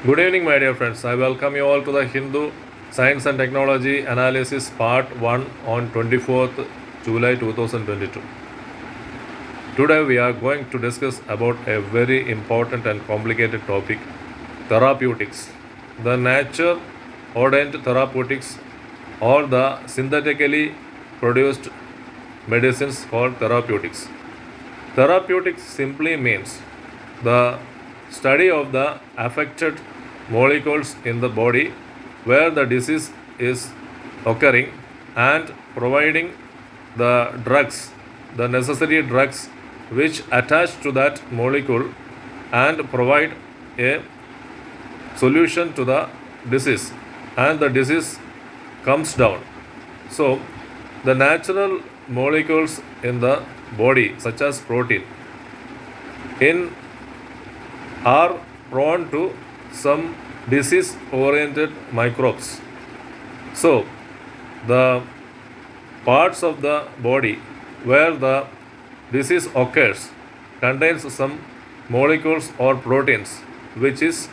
Good evening, my dear friends. I welcome you all to the Hindu Science and Technology Analysis Part 1 on 24th July 2022. Today we are going to discuss about a very important and complicated topic, therapeutics. The nature ordained therapeutics or the synthetically produced medicines called therapeutics. Therapeutics simply means the study of the affected molecules in the body where the disease is occurring and providing the drugs, the necessary drugs which attach to that molecule and provide a solution to the disease, and the disease comes down. So, the natural molecules in the body, such as protein, in are prone to some disease oriented microbes. So, the parts of the body where the disease occurs contains some molecules or proteins which is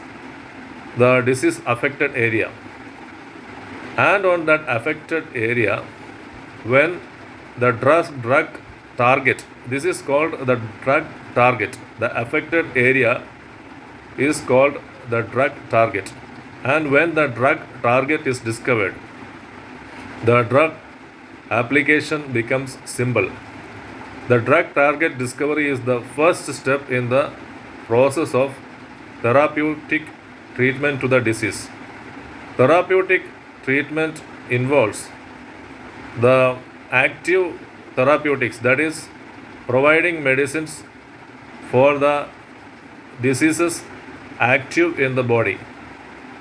the disease affected area, and on that affected area when the drug target, this is called the drug target, the affected area is called the drug target, and when the drug target is discovered, the drug application becomes simple. The drug target discovery is the first step in the process of therapeutic treatment to the disease. Therapeutic treatment involves the active therapeutics, that is providing medicines for the diseases active in the body.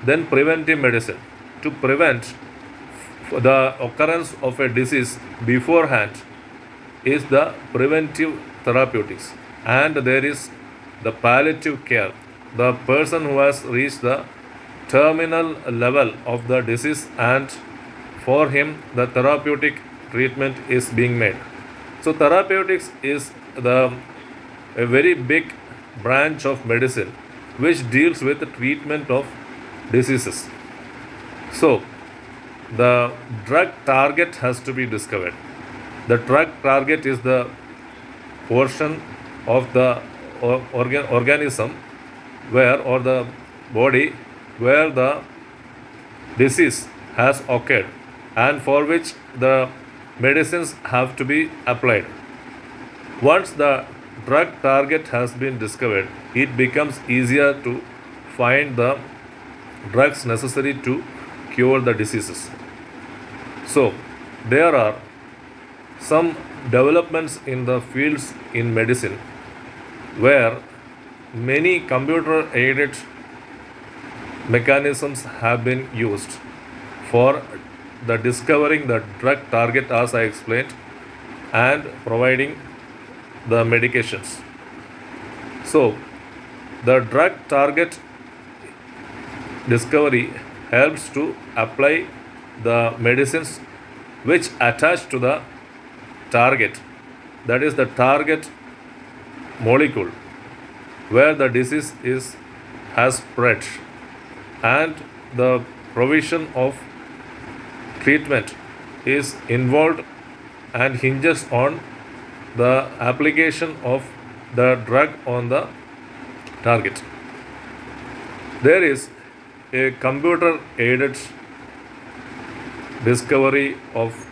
Then preventive medicine, to prevent the occurrence of a disease beforehand, is the preventive therapeutics. And there is the palliative care, the person who has reached the terminal level of the disease, and for him the therapeutic treatment is being made. So therapeutics is the a very big branch of medicine which deals with the treatment of diseases. So the drug target has to be discovered. The drug target is the portion of the organism where, or the body where the disease has occurred and for which the medicines have to be applied. Once the drug target has been discovered, it becomes easier to find the drugs necessary to cure the diseases. So, there are some developments in the fields in medicine where many computer aided mechanisms have been used for the discovering the drug target, as I explained, and providing the medications. So the drug target discovery helps to apply the medicines which attach to the target, that is the target molecule where the disease has spread, and the provision of treatment is involved and hinges on the application of the drug on the target. There is a computer aided discovery of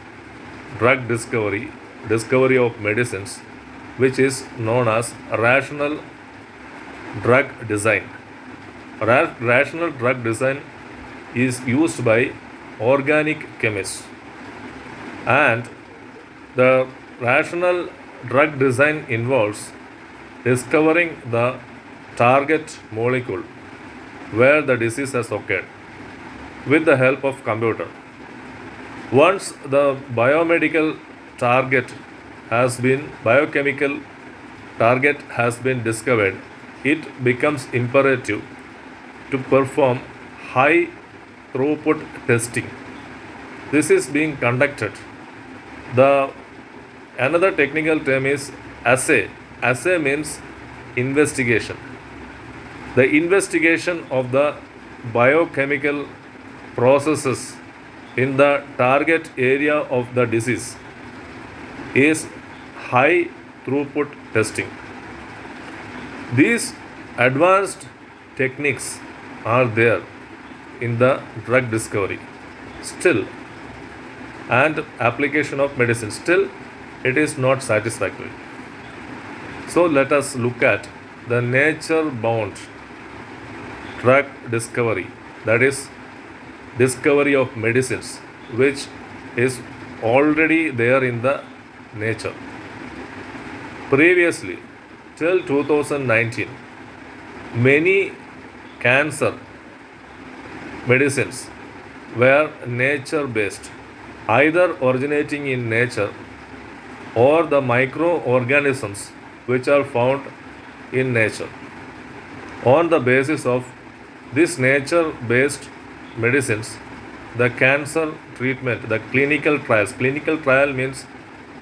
drug discovery of medicines, which is known as rational drug design. Rational drug design is used by organic chemists, and the rational drug design involves discovering the target molecule where the disease has occurred with the help of computer. Once the biomedical target has been biochemical target has been discovered, it becomes imperative to perform high throughput testing. This is being conducted. The another technical term is assay. Assay means investigation. The investigation of the biochemical processes in the target area of the disease is high throughput testing. These advanced techniques are there in the drug discovery still and application of medicine. Still, it is not satisfactory. So, let us look at the nature bound drug discovery, that is, discovery of medicines, which is already there in the nature. Previously, till 2019, many cancer medicines were nature based, either originating in nature or the microorganisms which are found in nature. On the basis of this nature based medicines, the cancer treatment, the clinical trial means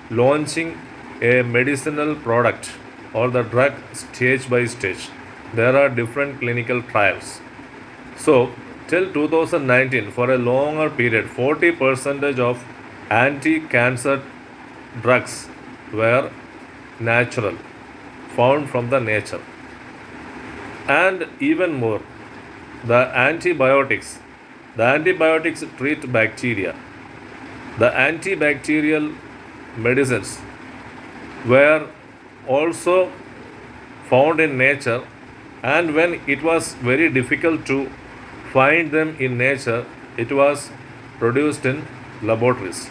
launching a medicinal product or the drug stage by stage. There are different clinical trials. So, till 2019, for a longer period, 40% of anti-cancer drugs were natural, found from the nature. And even more, the antibiotics treat bacteria. The antibacterial medicines were also found in nature, and when it was very difficult to find them in nature, it was produced in laboratories.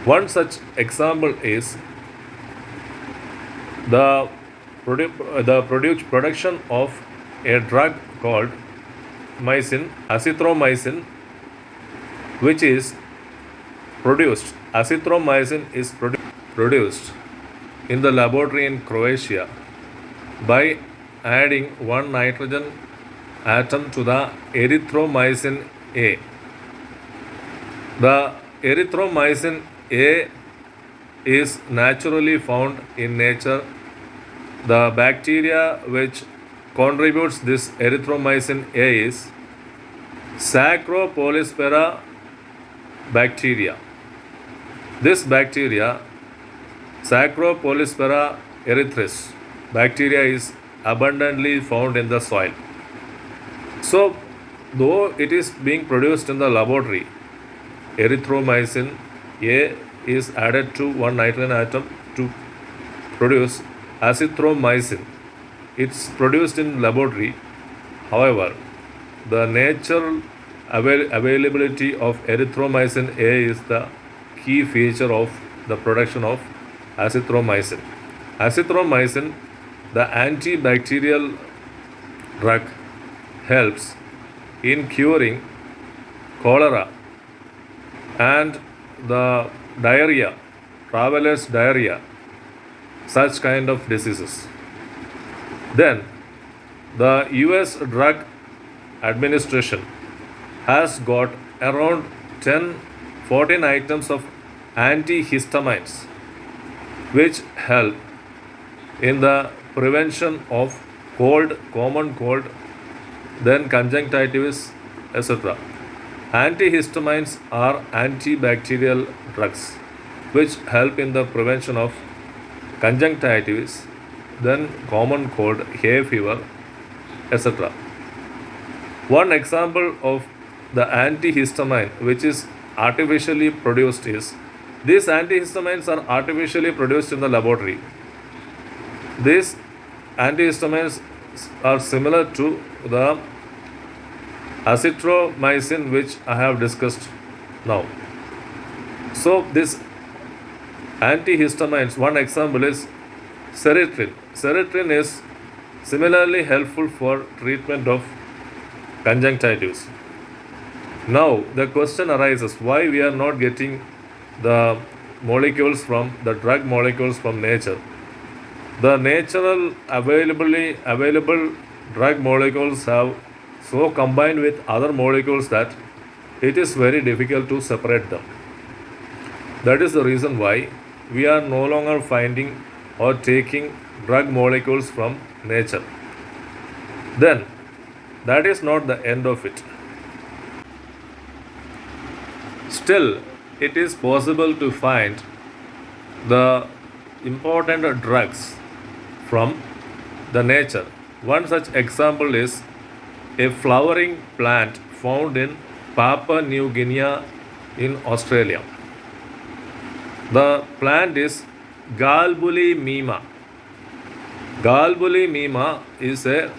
One such example is the production of a drug called azithromycin, which is produced. Azithromycin is produced in the laboratory in Croatia by adding one nitrogen atom to the erythromycin A. The erythromycin A is naturally found in nature. The bacteria which contributes this erythromycin A is Saccharopolyspera bacteria. This bacteria, Saccharopolyspera erythris bacteria, is abundantly found in the soil. So, though it is being produced in the laboratory, erythromycin A is added to one nitrogen atom to produce azithromycin. It's produced in laboratory. However, the natural availability of erythromycin A is the key feature of the production of azithromycin. Azithromycin, the antibacterial drug, helps in curing cholera and the diarrhea, traveler's diarrhea, such kind of diseases. Then, the US Drug Administration has got around 14 items of antihistamines which help in the prevention of cold, common cold, then conjunctivitis, etc. Antihistamines are antibacterial drugs which help in the prevention of conjunctivitis, then common cold, hay fever, etc. One example of the antihistamine which is artificially produced is, these antihistamines are artificially produced in the laboratory. These antihistamines are similar to the azithromycin which I have discussed now. So, this antihistamines, one example is Ceritrin. Ceritrin is similarly helpful for treatment of conjunctivitis. Now, the question arises, why we are not getting the molecules from the drug molecules from nature? The natural available drug molecules have so combined with other molecules that it is very difficult to separate them. That is the reason why we are no longer finding or taking drug molecules from nature. Then, That is not the end of it. Still, it is possible to find the important drugs from the nature. One such example is a flowering plant found in Papua New Guinea in Australia. The plant is Galbuli mima. Galbuli mima is a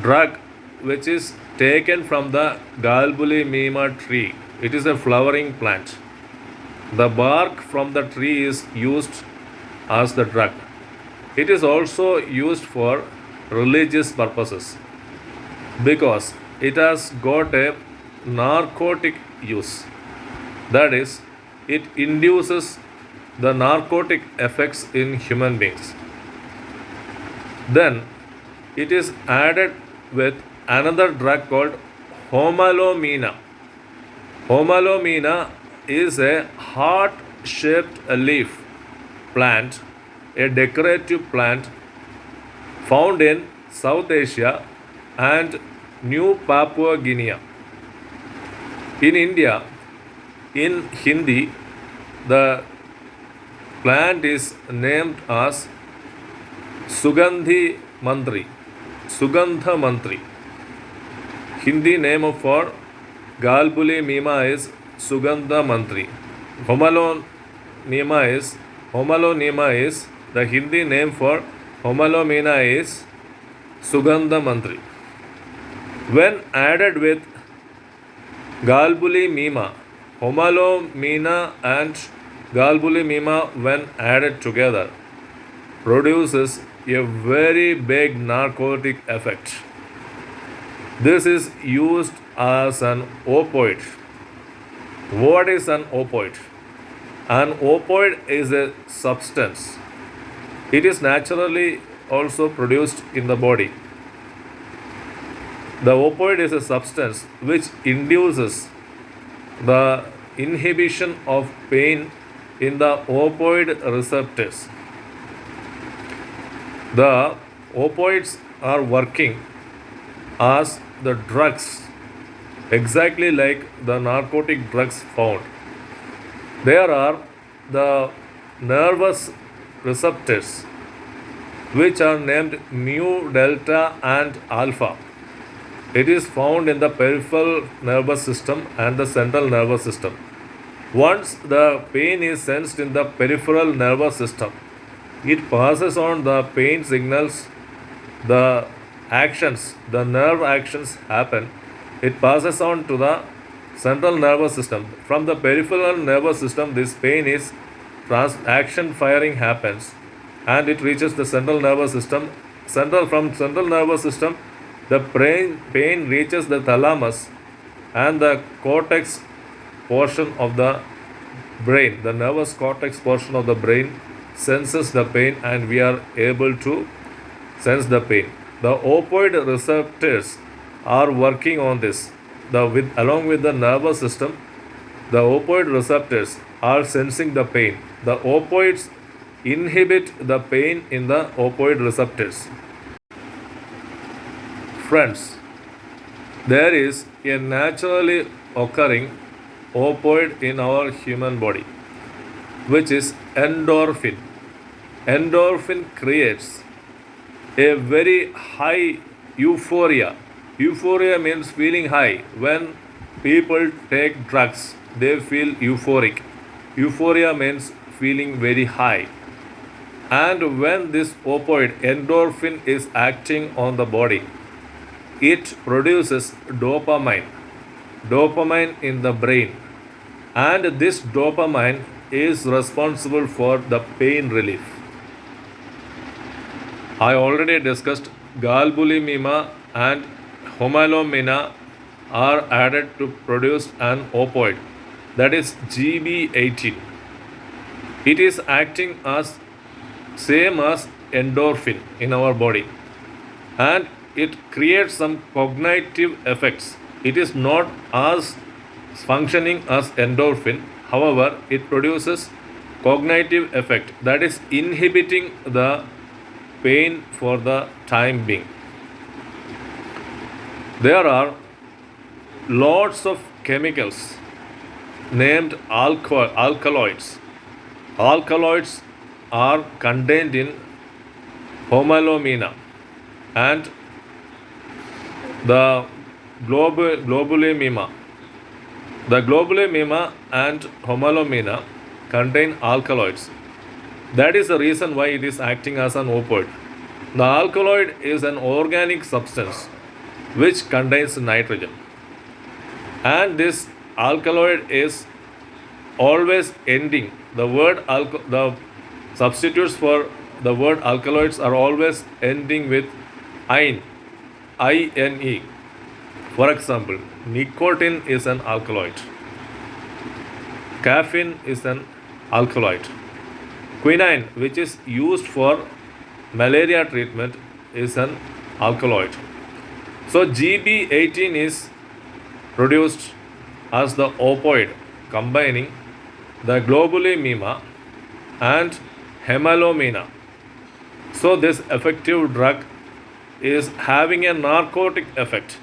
drug which is taken from the Galbuli mima tree. It is a flowering plant. The bark from the tree is used as the drug. It is also used for religious purposes because it has got a narcotic use. That is, it induces the narcotic effects in human beings. Then it is added with another drug called homalomina. Homalomina is a heart-shaped leaf plant, a decorative plant found in South Asia and New Papua Guinea. In India, in Hindi, the plant is named as Sugandhi Mantri. Sugandha Mantri. Hindi name for Galbuli mima is Sugandha Mantri. Homalonema is the Hindi name for Homalomina is Sugandha Mantri. When added with Galbuli mima, Homalomina and Galbuli mima when added together produces a very big narcotic effect. This is used as an opioid. What is an opioid? An opioid is a substance. It is naturally also produced in the body. The opioid is a substance which induces the inhibition of pain in the opioid receptors. The opioids are working as the drugs, exactly like the narcotic drugs found. There are the nervous receptors which are named mu, delta, and alpha. It is found in the peripheral nervous system and the central nervous system. Once the pain is sensed in the peripheral nervous system, it passes on the pain signals, the actions, the nerve actions happen. It passes on to the central nervous system. From the peripheral nervous system, this pain is action firing happens and it reaches the central nervous system. From central nervous system, the pain reaches the thalamus and the cortex portion of the brain. The nervous cortex portion of the brain senses the pain and we are able to sense the pain. The opioid receptors are working on this. Along with the nervous system, the opioid receptors are sensing the pain. The opioids inhibit the pain in the opioid receptors. Friends, there is a naturally occurring opioid in our human body, which is endorphin. Endorphin creates a very high euphoria. Euphoria means feeling high. When people take drugs, they feel euphoric. Euphoria means feeling very high. And when this opioid endorphin is acting on the body, it produces dopamine in the brain, and this dopamine is responsible for the pain relief. I already discussed galbulimima and homalomina are added to produce an opioid, that is GB18. It is acting as same as endorphin in our body, and it creates some cognitive effects. It is not as functioning as endorphin, however it produces cognitive effect, that is inhibiting the pain for the time being. There are lots of chemicals named alkaloids. Alkaloids are contained in homalomina and the globulimima. The globulimima and homalomina contain alkaloids. That is the reason why it is acting as an opioid. The alkaloid is an organic substance which contains nitrogen, and this alkaloid is always ending. The substitutes for the word alkaloids are always ending with ine, ine. For example, nicotine is an alkaloid, caffeine is an alkaloid, quinine, which is used for malaria treatment, is an alkaloid. So GB18 is produced as the opioid combining the globulimima and hemalomina. So this effective drug is having a narcotic effect.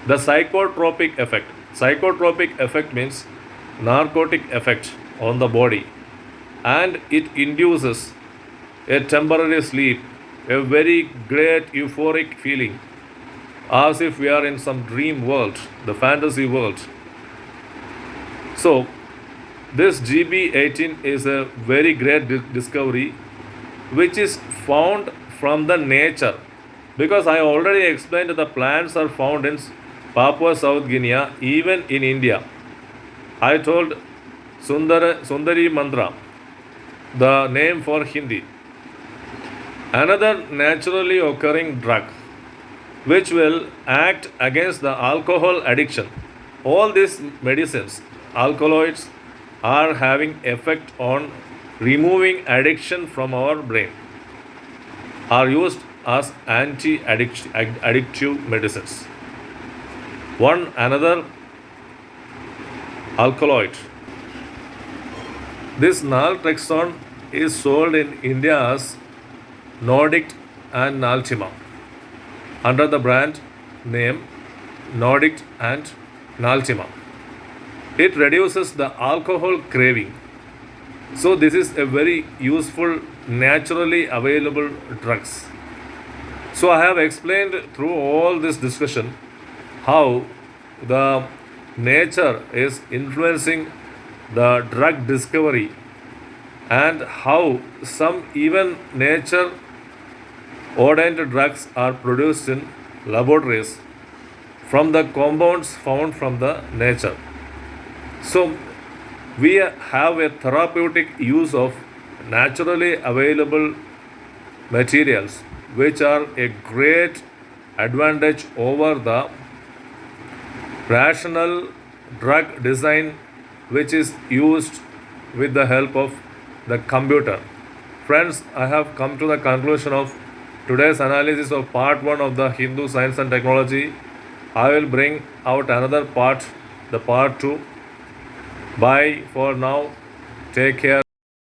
The psychotropic effect. Psychotropic effect means narcotic effect on the body, and it induces a temporary sleep, a very great euphoric feeling, as if we are in some dream world, the fantasy world. So, this GB18 is a very great discovery which is found from the nature, because I already explained that the plants are found in Papua South Guinea, even in India. I told Sundari Mantra, the name for Hindi. Another naturally occurring drug which will act against the alcohol addiction. All these medicines, alkaloids, are having effect on removing addiction from our brain, are used as anti-addictive medicines. One another alkaloid. This naltrexone is sold in India as Nordic and Naltima under the brand name Nordic and Naltima. It reduces the alcohol craving. So this is a very useful, naturally available drugs. So I have explained through all this discussion how the nature is influencing the drug discovery, and how some even nature ordained drugs are produced in laboratories from the compounds found from the nature. So we have a therapeutic use of naturally available materials which are a great advantage over the rational drug design which is used with the help of the computer. Friends, I have come to the conclusion of today's analysis of part 1 of the Hindu Science and Technology. I will bring out another part, the part 2. Bye for now. Take care.